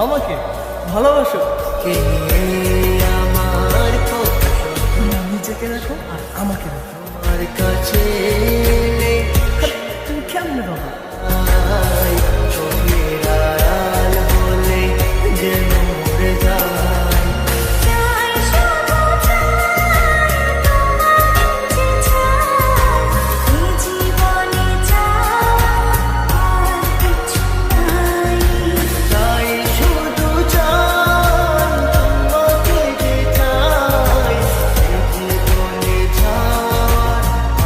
আমাকে ভালোবাসো। কে আমার নিজেকে রাখো আর আমাকে রাখো। আমার কাছে তুমি কেমনে বাবা? চোখের আড়াল হলে যেন মরে যায়। তাই শুধু চাই তোমাকে যে চাই, এ জীবনে চাই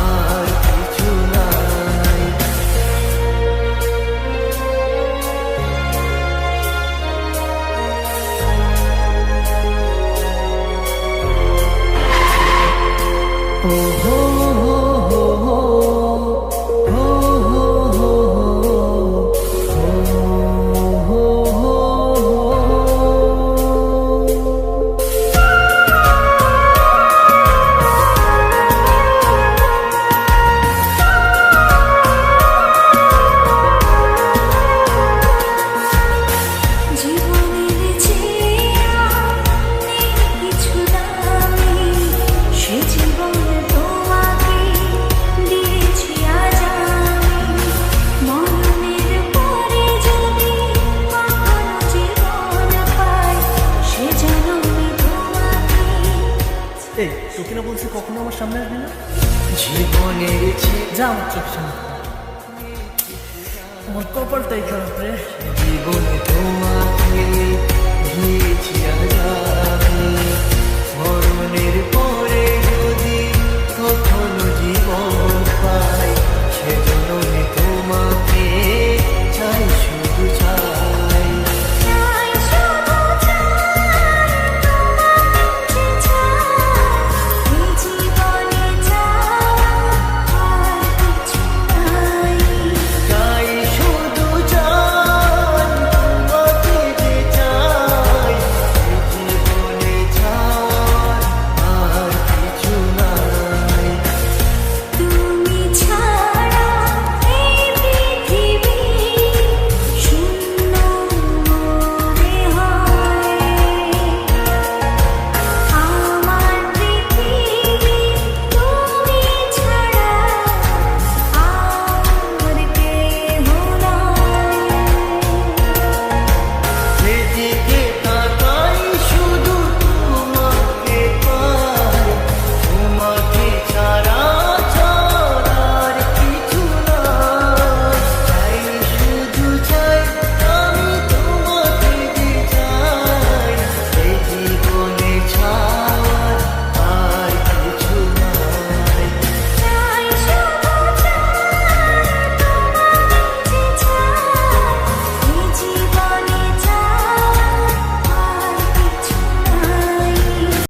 আর কিছু নাই। ও হো হো হো হো, হো হো হো হো, হো হো জীবনের চেয়ে নেই কিছু দামি, সে জীবনে তোমাকে দিয়েছি আজ আমি। মরণের পরে যদি কখনো জীবন পাই, সে জন্মে তোমাকে। এই তোকে না বলছি কখনো আমার সামনে আসবি না। জীবনের যা আমার চোখ সামনে। আমার কপালটাই খারাপ রে। জীবনে তোমাকে দিয়েছি আজ আমি। মরণের পর